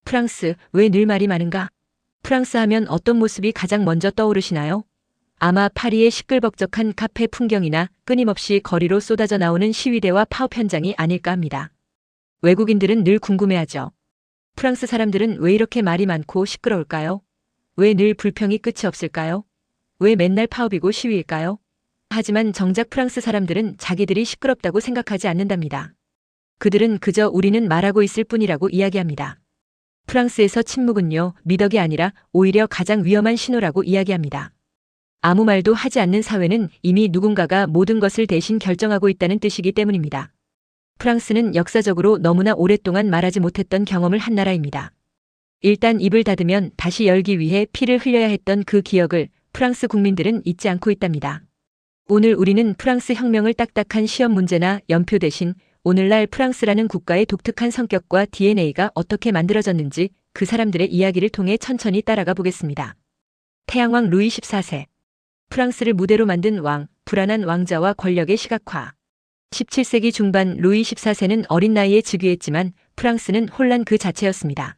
프랑스, 왜 늘 말이 많은가? 프랑스 하면 어떤 모습이 가장 먼저 떠오르시나요? 아마 파리의 시끌벅적한 카페 풍경이나 끊임없이 거리로 쏟아져 나오는 시위대와 파업 현장이 아닐까 합니다. 외국인들은 늘 궁금해하죠. 프랑스 사람들은 왜 이렇게 말이 많고 시끄러울까요? 왜 늘 불평이 끝이 없을까요? 왜 맨날 파업이고 시위일까요? 하지만 정작 프랑스 사람들은 자기들이 시끄럽다고 생각하지 않는답니다. 그들은 그저 우리는 말하고 있을 뿐이라고 이야기합니다. 프랑스에서 침묵은요, 미덕이 아니라 오히려 가장 위험한 신호라고 이야기합니다. 아무 말도 하지 않는 사회는 이미 누군가가 모든 것을 대신 결정하고 있다는 뜻이기 때문입니다. 프랑스는 역사적으로 너무나 오랫동안 말하지 못했던 경험을 한 나라입니다. 일단 입을 닫으면 다시 열기 위해 피를 흘려야 했던 그 기억을 프랑스 국민들은 잊지 않고 있답니다. 오늘 우리는 프랑스 혁명을 딱딱한 시험 문제나 연표 대신 오늘날 프랑스라는 국가의 독특한 성격과 DNA가 어떻게 만들어졌는지 그 사람들의 이야기를 통해 천천히 따라가 보겠습니다. 태양왕 루이 14세. 프랑스를 무대로 만든 왕, 불안한 왕자와 권력의 시각화. 17세기 중반 루이 14세는 어린 나이에 즉위했지만 프랑스는 혼란 그 자체였습니다.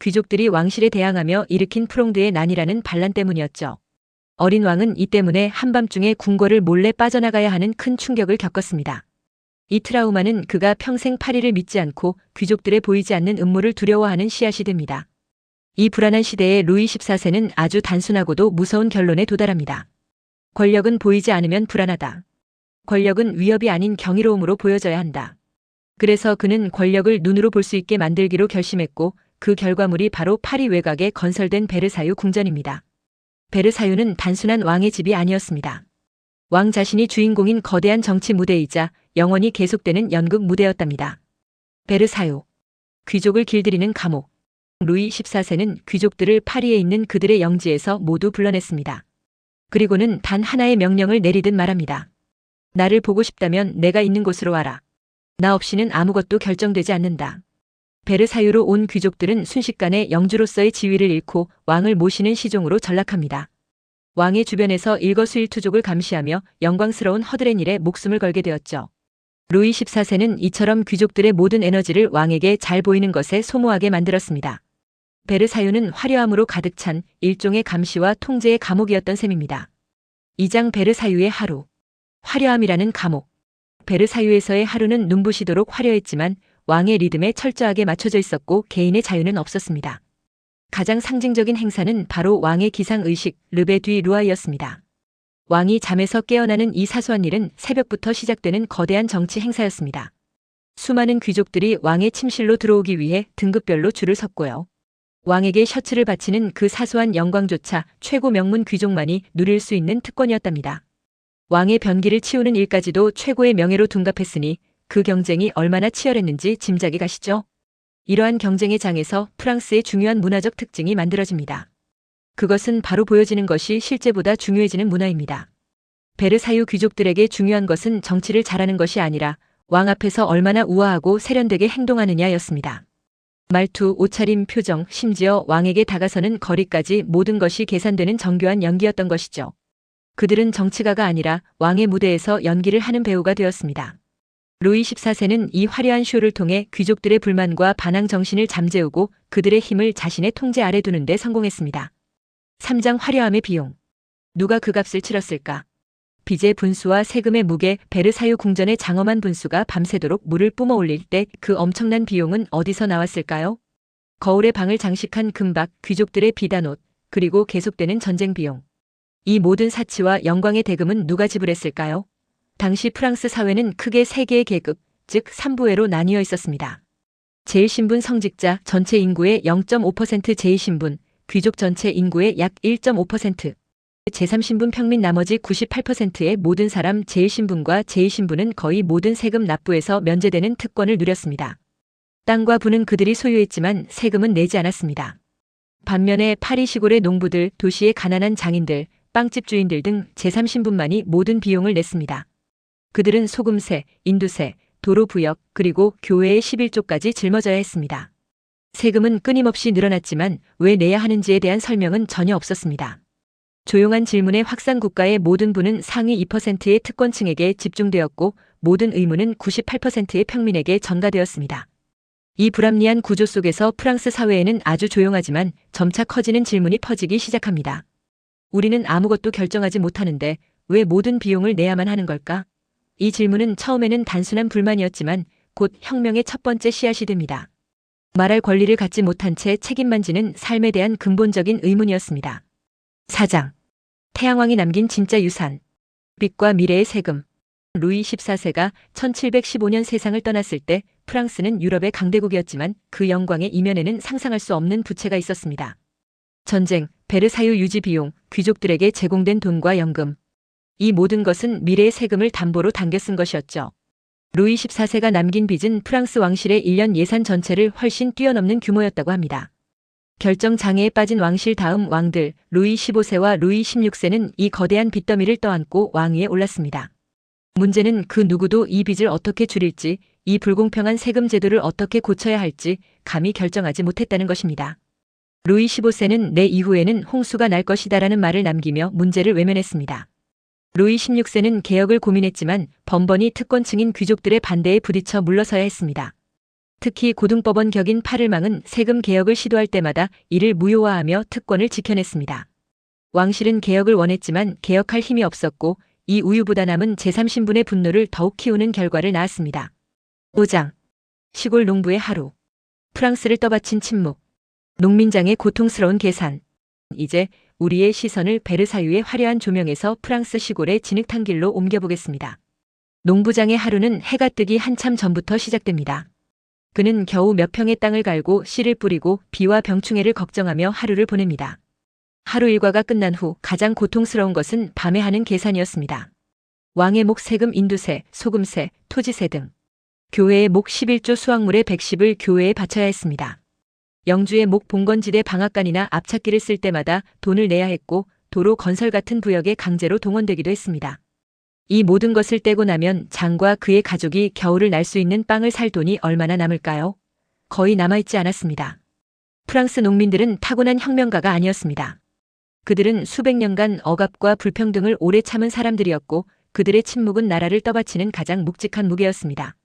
귀족들이 왕실에 대항하며 일으킨 프롱드의 난이라는 반란 때문이었죠. 어린 왕은 이 때문에 한밤중에 궁궐을 몰래 빠져나가야 하는 큰 충격을 겪었습니다. 이 트라우마는 그가 평생 파리를 믿지 않고 귀족들의 보이지 않는 음모를 두려워하는 씨앗이 됩니다. 이 불안한 시대에 루이 14세는 아주 단순하고도 무서운 결론에 도달합니다. 권력은 보이지 않으면 불안하다. 권력은 위협이 아닌 경이로움으로 보여져야 한다. 그래서 그는 권력을 눈으로 볼 수 있게 만들기로 결심했고 그 결과물이 바로 파리 외곽에 건설된 베르사유 궁전입니다. 베르사유는 단순한 왕의 집이 아니었습니다. 왕 자신이 주인공인 거대한 정치 무대이자 영원히 계속되는 연극 무대였답니다. 베르사유. 귀족을 길들이는 감옥. 루이 14세는 귀족들을 파리에 있는 그들의 영지에서 모두 불러냈습니다. 그리고는 단 하나의 명령을 내리듯 말합니다. 나를 보고 싶다면 내가 있는 곳으로 와라. 나 없이는 아무것도 결정되지 않는다. 베르사유로 온 귀족들은 순식간에 영주로서의 지위를 잃고 왕을 모시는 시종으로 전락합니다. 왕의 주변에서 일거수일투족을 감시하며 영광스러운 허드렛 일에 목숨을 걸게 되었죠. 루이 14세는 이처럼 귀족들의 모든 에너지를 왕에게 잘 보이는 것에 소모하게 만들었습니다. 베르사유는 화려함으로 가득 찬 일종의 감시와 통제의 감옥이었던 셈입니다. 2장 베르사유의 하루. 화려함이라는 감옥. 베르사유에서의 하루는 눈부시도록 화려했지만 왕의 리듬에 철저하게 맞춰져 있었고 개인의 자유는 없었습니다. 가장 상징적인 행사는 바로 왕의 기상의식 르베 듀 루아이였습니다. 왕이 잠에서 깨어나는 이 사소한 일은 새벽부터 시작되는 거대한 정치 행사였습니다. 수많은 귀족들이 왕의 침실로 들어오기 위해 등급별로 줄을 섰고요. 왕에게 셔츠를 바치는 그 사소한 영광조차 최고 명문 귀족만이 누릴 수 있는 특권이었답니다. 왕의 변기를 치우는 일까지도 최고의 명예로 둔갑했으니 그 경쟁이 얼마나 치열했는지 짐작이 가시죠? 이러한 경쟁의 장에서 프랑스의 중요한 문화적 특징이 만들어집니다. 그것은 바로 보여지는 것이 실제보다 중요해지는 문화입니다. 베르사유 귀족들에게 중요한 것은 정치를 잘하는 것이 아니라 왕 앞에서 얼마나 우아하고 세련되게 행동하느냐였습니다. 말투, 옷차림, 표정, 심지어 왕에게 다가서는 거리까지 모든 것이 계산되는 정교한 연기였던 것이죠. 그들은 정치가가 아니라 왕의 무대에서 연기를 하는 배우가 되었습니다. 루이 14세는 이 화려한 쇼를 통해 귀족들의 불만과 반항 정신을 잠재우고 그들의 힘을 자신의 통제 아래 두는 데 성공했습니다. 3장 화려함의 비용. 누가 그 값을 치렀을까? 빚의 분수와 세금의 무게. 베르사유 궁전의 장엄한 분수가 밤새도록 물을 뿜어 올릴 때 그 엄청난 비용은 어디서 나왔을까요? 거울의 방을 장식한 금박, 귀족들의 비단 옷, 그리고 계속되는 전쟁 비용. 이 모든 사치와 영광의 대금은 누가 지불했을까요? 당시 프랑스 사회는 크게 세 개의 계급, 즉 3부회로 나뉘어 있었습니다. 제1신분 성직자 전체 인구의 0.5%, 제2신분, 귀족 전체 인구의 약 1.5%, 제3신분 평민 나머지 98%의 모든 사람. 제1신분과 제2신분은 거의 모든 세금 납부에서 면제되는 특권을 누렸습니다. 땅과 부는 그들이 소유했지만 세금은 내지 않았습니다. 반면에 파리 시골의 농부들, 도시의 가난한 장인들, 빵집 주인들 등 제3신분만이 모든 비용을 냈습니다. 그들은 소금세, 인두세, 도로부역, 그리고 교회의 11조까지 짊어져야 했습니다. 세금은 끊임없이 늘어났지만 왜 내야 하는지에 대한 설명은 전혀 없었습니다. 조용한 질문에 확산 국가의 모든 부는 상위 2%의 특권층에게 집중되었고 모든 의무는 98%의 평민에게 전가되었습니다. 이 불합리한 구조 속에서 프랑스 사회에는 아주 조용하지만 점차 커지는 질문이 퍼지기 시작합니다. 우리는 아무것도 결정하지 못하는데 왜 모든 비용을 내야만 하는 걸까? 이 질문은 처음에는 단순한 불만이었지만 곧 혁명의 첫 번째 씨앗이 됩니다. 말할 권리를 갖지 못한 채 책임만 지는 삶에 대한 근본적인 의문이었습니다. 4장. 태양왕이 남긴 진짜 유산. 빛과 미래의 세금. 루이 14세가 1715년 세상을 떠났을 때 프랑스는 유럽의 강대국이었지만 그 영광의 이면에는 상상할 수 없는 부채가 있었습니다. 전쟁, 베르사유 유지 비용, 귀족들에게 제공된 돈과 연금. 이 모든 것은 미래의 세금을 담보로 당겨 쓴 것이었죠. 루이 14세가 남긴 빚은 프랑스 왕실의 1년 예산 전체를 훨씬 뛰어넘는 규모였다고 합니다. 결정 장애에 빠진 왕실 다음 왕들 루이 15세와 루이 16세는 이 거대한 빚더미를 떠안고 왕위에 올랐습니다. 문제는 그 누구도 이 빚을 어떻게 줄일지, 이 불공평한 세금 제도를 어떻게 고쳐야 할지 감히 결정하지 못했다는 것입니다. 루이 15세는 내 이후에는 홍수가 날 것이다라는 말을 남기며 문제를 외면했습니다. 루이 16세는 개혁을 고민했지만 번번이 특권 층인 귀족들의 반대에 부딪혀 물러서야 했습니다. 특히 고등법원 격인 파를망은 세금 개혁을 시도할 때마다 이를 무효화하며 특권을 지켜냈습니다. 왕실은 개혁을 원했지만 개혁할 힘이 없었고 이 우유부단함은 제3신분의 분노를 더욱 키우는 결과를 낳았습니다. 5장. 시골 농부의 하루. 프랑스를 떠받친 침묵. 농민장의 고통스러운 계산. 이제 우리의 시선을 베르사유의 화려한 조명에서 프랑스 시골의 진흙탕 길로 옮겨보겠습니다. 농부장의 하루는 해가 뜨기 한참 전부터 시작됩니다. 그는 겨우 몇 평의 땅을 갈고 씨를 뿌리고 비와 병충해를 걱정하며 하루를 보냅니다. 하루 일과가 끝난 후 가장 고통스러운 것은 밤에 하는 계산이었습니다. 왕의 목 세금 인두세, 소금세, 토지세 등. 교회의 목 11조 수확물의 110을 교회에 바쳐야 했습니다. 영주의 목 봉건지대 방앗간이나 앞찾기를 쓸 때마다 돈을 내야 했고 도로 건설 같은 부역에 강제로 동원되기도 했습니다. 이 모든 것을 떼고 나면 장과 그의 가족이 겨울을 날 수 있는 빵을 살 돈이 얼마나 남을까요? 거의 남아있지 않았습니다. 프랑스 농민들은 타고난 혁명가가 아니었습니다. 그들은 수백 년간 억압과 불평등을 오래 참은 사람들이었고 그들의 침묵은 나라를 떠받치는 가장 묵직한 무게였습니다.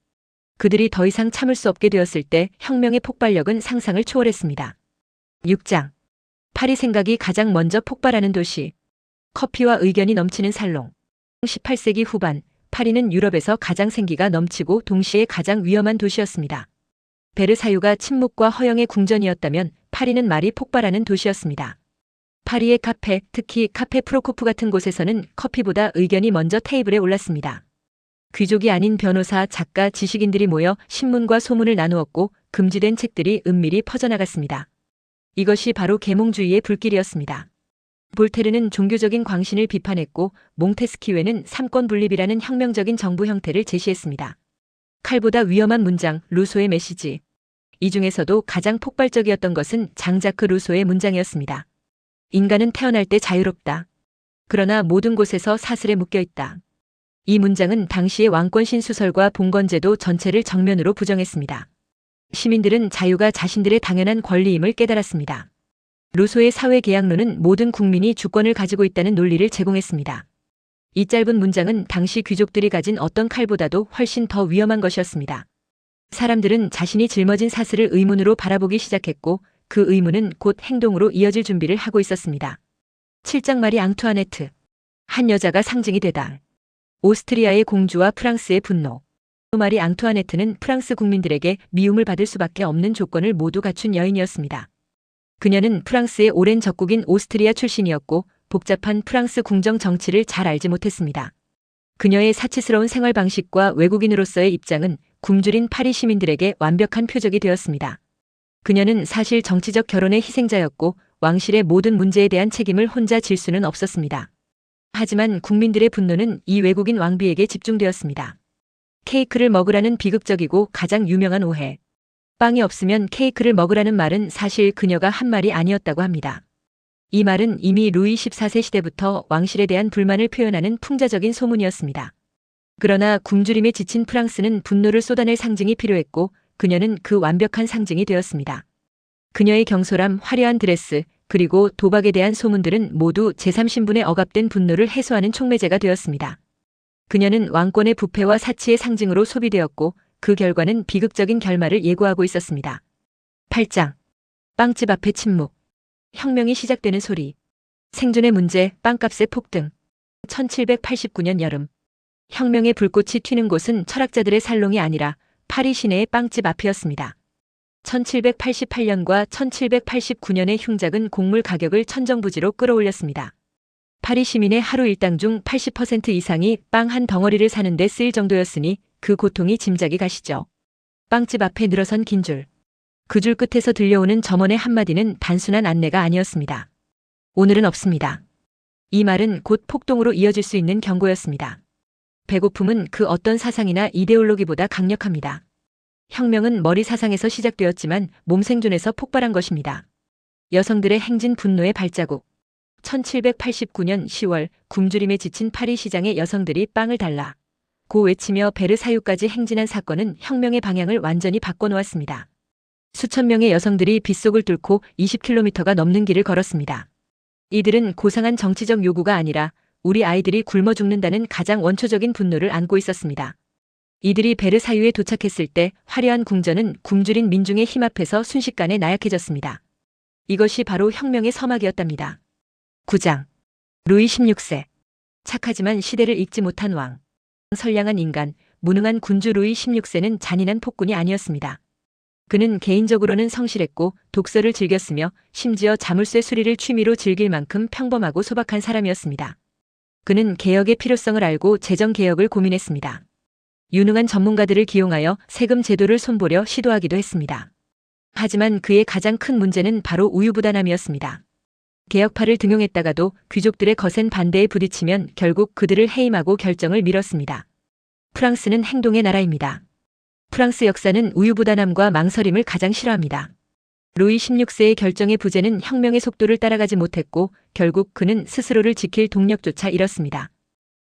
그들이 더 이상 참을 수 없게 되었을 때 혁명의 폭발력은 상상을 초월했습니다. 6장. 파리 생각이 가장 먼저 폭발하는 도시. 커피와 의견이 넘치는 살롱. 18세기 후반, 파리는 유럽에서 가장 생기가 넘치고 동시에 가장 위험한 도시였습니다. 베르사유가 침묵과 허영의 궁전이었다면 파리는 말이 폭발하는 도시였습니다. 파리의 카페, 특히 카페 프로코프 같은 곳에서는 커피보다 의견이 먼저 테이블에 올랐습니다. 귀족이 아닌 변호사, 작가, 지식인들이 모여 신문과 소문을 나누었고 금지된 책들이 은밀히 퍼져나갔습니다. 이것이 바로 계몽주의의 불길이었습니다. 볼테르는 종교적인 광신을 비판했고 몽테스키웨는 삼권 분립이라는 혁명적인 정부 형태를 제시했습니다. 칼보다 위험한 문장, 루소의 메시지. 이 중에서도 가장 폭발적이었던 것은 장자크 루소의 문장이었습니다. 인간은 태어날 때 자유롭다. 그러나 모든 곳에서 사슬에 묶여있다. 이 문장은 당시의 왕권 신수설과 봉건제도 전체를 정면으로 부정했습니다. 시민들은 자유가 자신들의 당연한 권리임을 깨달았습니다. 루소의 사회계약론은 모든 국민이 주권을 가지고 있다는 논리를 제공했습니다. 이 짧은 문장은 당시 귀족들이 가진 어떤 칼보다도 훨씬 더 위험한 것이었습니다. 사람들은 자신이 짊어진 사슬을 의문으로 바라보기 시작했고 그 의문은 곧 행동으로 이어질 준비를 하고 있었습니다. 7장 마리 앙투아네트. 한 여자가 상징이 되다. 오스트리아의 공주와 프랑스의 분노. 마리 앙투아네트는 프랑스 국민들에게 미움을 받을 수밖에 없는 조건을 모두 갖춘 여인이었습니다. 그녀는 프랑스의 오랜 적국인 오스트리아 출신이었고 복잡한 프랑스 궁정 정치를 잘 알지 못했습니다. 그녀의 사치스러운 생활 방식과 외국인으로서의 입장은 굶주린 파리 시민들에게 완벽한 표적이 되었습니다. 그녀는 사실 정치적 결혼의 희생자였고 왕실의 모든 문제에 대한 책임을 혼자 질 수는 없었습니다. 하지만 국민들의 분노는 이 외국인 왕비에게 집중되었습니다. 케이크를 먹으라는 비극적이고 가장 유명한 오해. 빵이 없으면 케이크를 먹으라는 말은 사실 그녀가 한 말이 아니었다고 합니다. 이 말은 이미 루이 14세 시대부터 왕실에 대한 불만을 표현하는 풍자적인 소문이었습니다. 그러나 굶주림에 지친 프랑스는 분노를 쏟아낼 상징이 필요했고 그녀는 그 완벽한 상징이 되었습니다. 그녀의 경솔함, 화려한 드레스, 그리고 도박에 대한 소문들은 모두 제3신분의 억압된 분노를 해소하는 촉매제가 되었습니다. 그녀는 왕권의 부패와 사치의 상징으로 소비되었고 그 결과는 비극적인 결말을 예고하고 있었습니다. 8장. 빵집 앞의 침묵. 혁명이 시작되는 소리. 생존의 문제, 빵값의 폭등. 1789년 여름. 혁명의 불꽃이 튀는 곳은 철학자들의 살롱이 아니라 파리 시내의 빵집 앞이었습니다. 1788년과 1789년의 흉작은 곡물 가격을 천정부지로 끌어올렸습니다. 파리 시민의 하루 일당 중 80% 이상이 빵 한 덩어리를 사는 데 쓰일 정도였으니 그 고통이 짐작이 가시죠. 빵집 앞에 늘어선 긴 줄. 그 줄 끝에서 들려오는 점원의 한마디는 단순한 안내가 아니었습니다. 오늘은 없습니다. 이 말은 곧 폭동으로 이어질 수 있는 경고였습니다. 배고픔은 그 어떤 사상이나 이데올로기보다 강력합니다. 혁명은 머리 사상에서 시작되었지만 몸 생존에서 폭발한 것입니다. 여성들의 행진 분노의 발자국. 1789년 10월 굶주림에 지친 파리 시장의 여성들이 빵을 달라 고 외치며 베르사유까지 행진한 사건은 혁명의 방향을 완전히 바꿔놓았습니다. 수천 명의 여성들이 빗속을 뚫고 20km가 넘는 길을 걸었습니다. 이들은 고상한 정치적 요구가 아니라 우리 아이들이 굶어 죽는다는 가장 원초적인 분노를 안고 있었습니다. 이들이 베르사유에 도착했을 때 화려한 궁전은 굶주린 민중의 힘 앞에서 순식간에 나약해졌습니다. 이것이 바로 혁명의 서막이었답니다. 9장. 루이 16세. 착하지만 시대를 읽지 못한 왕. 선량한 인간, 무능한 군주 루이 16세는 잔인한 폭군이 아니었습니다. 그는 개인적으로는 성실했고 독서를 즐겼으며 심지어 자물쇠 수리를 취미로 즐길 만큼 평범하고 소박한 사람이었습니다. 그는 개혁의 필요성을 알고 재정개혁을 고민했습니다. 유능한 전문가들을 기용하여 세금 제도를 손보려 시도하기도 했습니다. 하지만 그의 가장 큰 문제는 바로 우유부단함이었습니다. 개혁파를 등용했다가도 귀족들의 거센 반대에 부딪히면 결국 그들을 해임하고 결정을 미뤘습니다. 프랑스는 행동의 나라입니다. 프랑스 역사는 우유부단함과 망설임을 가장 싫어합니다. 루이 16세의 결정의 부재는 혁명의 속도를 따라가지 못했고 결국 그는 스스로를 지킬 동력조차 잃었습니다.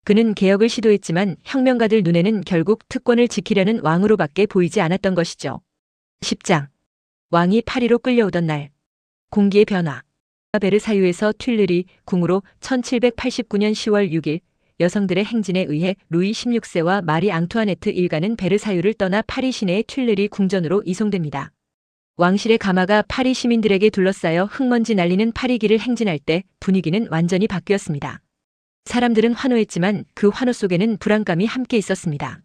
그는 개혁을 시도했지만 혁명가들 눈에는 결국 특권을 지키려는 왕으로밖에 보이지 않았던 것이죠. 10장. 왕이 파리로 끌려오던 날. 공기의 변화. 베르사유에서 튤르리 궁으로 1789년 10월 6일 여성들의 행진에 의해 루이 16세와 마리 앙투아네트 일가는 베르사유를 떠나 파리 시내의 튤르리 궁전으로 이송됩니다. 왕실의 가마가 파리 시민들에게 둘러싸여 흙먼지 날리는 파리길을 행진할 때 분위기는 완전히 바뀌었습니다. 사람들은 환호했지만 그 환호 속에는 불안감이 함께 있었습니다.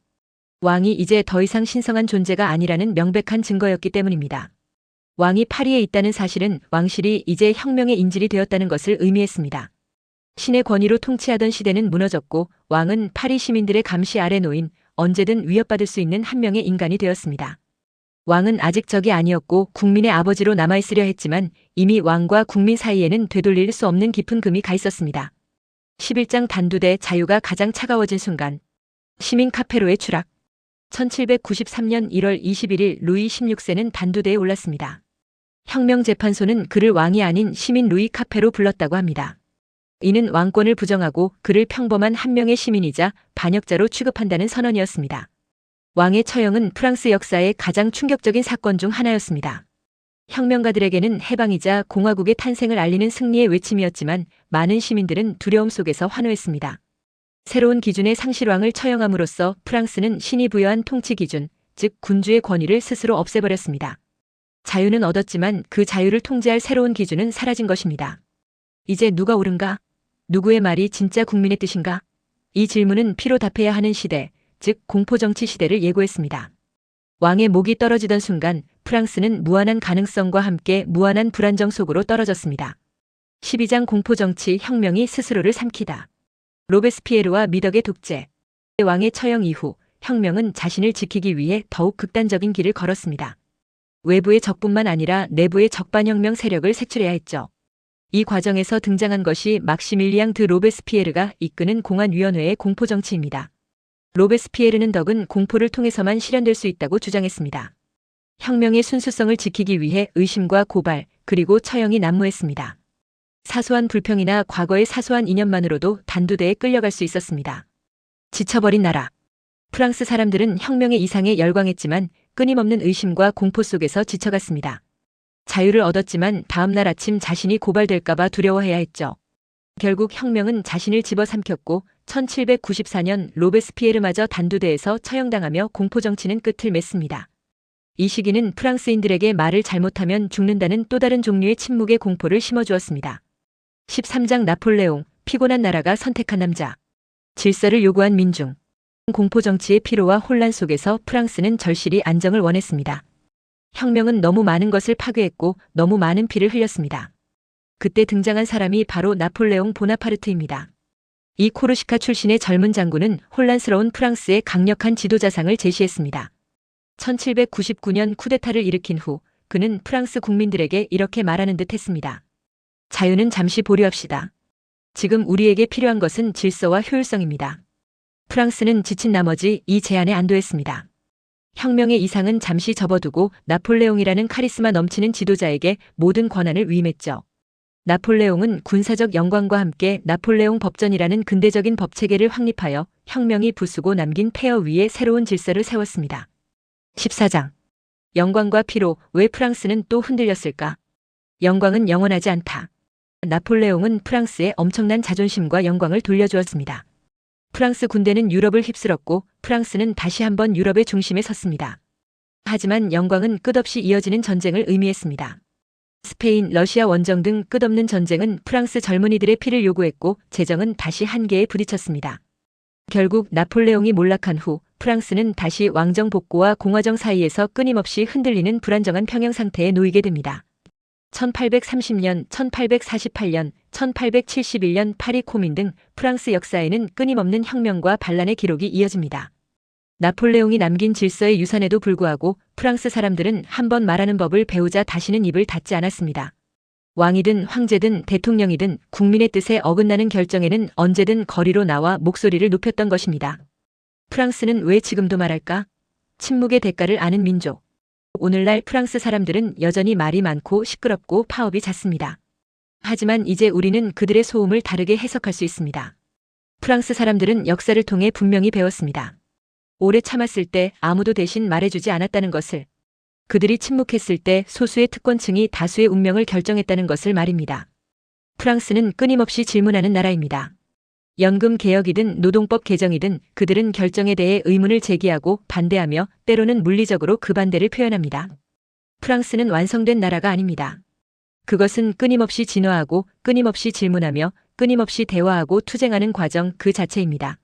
왕이 이제 더 이상 신성한 존재가 아니라는 명백한 증거였기 때문입니다. 왕이 파리에 있다는 사실은 왕실이 이제 혁명의 인질이 되었다는 것을 의미했습니다. 신의 권위로 통치하던 시대는 무너졌고 왕은 파리 시민들의 감시 아래 놓인 언제든 위협받을 수 있는 한 명의 인간이 되었습니다. 왕은 아직 적이 아니었고 국민의 아버지로 남아있으려 했지만 이미 왕과 국민 사이에는 되돌릴 수 없는 깊은 금이 가 있었습니다. 11장 단두대 자유가 가장 차가워진 순간. 시민 카페로의 추락. 1793년 1월 21일 루이 16세는 단두대에 올랐습니다. 혁명재판소는 그를 왕이 아닌 시민 루이 카페로 불렀다고 합니다. 이는 왕권을 부정하고 그를 평범한 한 명의 시민이자 반역자로 취급한다는 선언이었습니다. 왕의 처형은 프랑스 역사의 가장 충격적인 사건 중 하나였습니다. 혁명가들에게는 해방이자 공화국의 탄생을 알리는 승리의 외침이었지만 많은 시민들은 두려움 속에서 환호했습니다. 새로운 기준의 상실왕을 처형함으로써 프랑스는 신이 부여한 통치 기준, 즉 군주의 권위를 스스로 없애버렸습니다. 자유는 얻었지만 그 자유를 통제할 새로운 기준은 사라진 것입니다. 이제 누가 옳은가? 누구의 말이 진짜 국민의 뜻인가? 이 질문은 피로 답해야 하는 시대, 즉 공포정치 시대를 예고했습니다. 왕의 목이 떨어지던 순간 프랑스는 무한한 가능성과 함께 무한한 불안정 속으로 떨어졌습니다. 12장 공포정치 혁명이 스스로를 삼키다. 로베스피에르와 미덕의 독재. 왕의 처형 이후 혁명은 자신을 지키기 위해 더욱 극단적인 길을 걸었습니다. 외부의 적뿐만 아니라 내부의 적반혁명 세력을 색출해야 했죠. 이 과정에서 등장한 것이 막시밀리앙 드 로베스피에르가 이끄는 공안위원회의 공포정치입니다. 로베스피에르는 덕은 공포를 통해서만 실현될 수 있다고 주장했습니다. 혁명의 순수성을 지키기 위해 의심과 고발, 그리고 처형이 난무했습니다. 사소한 불평이나 과거의 사소한 이념만으로도 단두대에 끌려갈 수 있었습니다. 지쳐버린 나라. 프랑스 사람들은 혁명의 이상에 열광했지만 끊임없는 의심과 공포 속에서 지쳐갔습니다. 자유를 얻었지만 다음날 아침 자신이 고발될까봐 두려워해야 했죠. 결국 혁명은 자신을 집어삼켰고 1794년 로베스피에르마저 단두대에서 처형당하며 공포정치는 끝을 맺습니다. 이 시기는 프랑스인들에게 말을 잘못하면 죽는다는 또 다른 종류의 침묵의 공포를 심어주었습니다. 13장 나폴레옹, 피곤한 나라가 선택한 남자. 질서를 요구한 민중. 공포정치의 피로와 혼란 속에서 프랑스는 절실히 안정을 원했습니다. 혁명은 너무 많은 것을 파괴했고 너무 많은 피를 흘렸습니다. 그때 등장한 사람이 바로 나폴레옹 보나파르트입니다. 이 코르시카 출신의 젊은 장군은 혼란스러운 프랑스의 강력한 지도자상을 제시했습니다. 1799년 쿠데타를 일으킨 후 그는 프랑스 국민들에게 이렇게 말하는 듯 했습니다. 자유는 잠시 보류합시다. 지금 우리에게 필요한 것은 질서와 효율성입니다. 프랑스는 지친 나머지 이 제안에 안도했습니다. 혁명의 이상은 잠시 접어두고 나폴레옹이라는 카리스마 넘치는 지도자에게 모든 권한을 위임했죠. 나폴레옹은 군사적 영광과 함께 나폴레옹 법전이라는 근대적인 법체계를 확립하여 혁명이 부수고 남긴 폐허 위에 새로운 질서를 세웠습니다. 14장. 영광과 피로, 왜 프랑스는 또 흔들렸을까? 영광은 영원하지 않다. 나폴레옹은 프랑스의 엄청난 자존심과 영광을 돌려주었습니다. 프랑스 군대는 유럽을 휩쓸었고 프랑스는 다시 한번 유럽의 중심에 섰습니다. 하지만 영광은 끝없이 이어지는 전쟁을 의미했습니다. 스페인, 러시아 원정 등 끝없는 전쟁은 프랑스 젊은이들의 피를 요구했고 재정은 다시 한계에 부딪혔습니다. 결국 나폴레옹이 몰락한 후 프랑스는 다시 왕정 복고와 공화정 사이에서 끊임없이 흔들리는 불안정한 평형 상태에 놓이게 됩니다. 1830년, 1848년, 1871년 파리 코민 등 프랑스 역사에는 끊임없는 혁명과 반란의 기록이 이어집니다. 나폴레옹이 남긴 질서의 유산에도 불구하고 프랑스 사람들은 한 번 말하는 법을 배우자 다시는 입을 닫지 않았습니다. 왕이든 황제든 대통령이든 국민의 뜻에 어긋나는 결정에는 언제든 거리로 나와 목소리를 높였던 것입니다. 프랑스는 왜 지금도 말할까? 침묵의 대가를 아는 민족. 오늘날 프랑스 사람들은 여전히 말이 많고 시끄럽고 파업이 잦습니다. 하지만 이제 우리는 그들의 소음을 다르게 해석할 수 있습니다. 프랑스 사람들은 역사를 통해 분명히 배웠습니다. 오래 참았을 때 아무도 대신 말해주지 않았다는 것을, 그들이 침묵했을 때 소수의 특권층이 다수의 운명을 결정했다는 것을 말입니다. 프랑스는 끊임없이 질문하는 나라입니다. 연금 개혁이든 노동법 개정이든 그들은 결정에 대해 의문을 제기하고 반대하며 때로는 물리적으로 그 반대를 표현합니다. 프랑스는 완성된 나라가 아닙니다. 그것은 끊임없이 진화하고 끊임없이 질문하며 끊임없이 대화하고 투쟁하는 과정 그 자체입니다.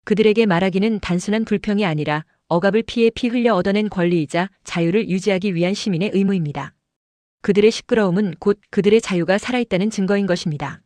그들에게 말하기는 단순한 불평이 아니라 억압을 피해 피 흘려 얻어낸 권리이자 자유를 유지하기 위한 시민의 의무입니다. 그들의 시끄러움은 곧 그들의 자유가 살아있다는 증거인 것입니다.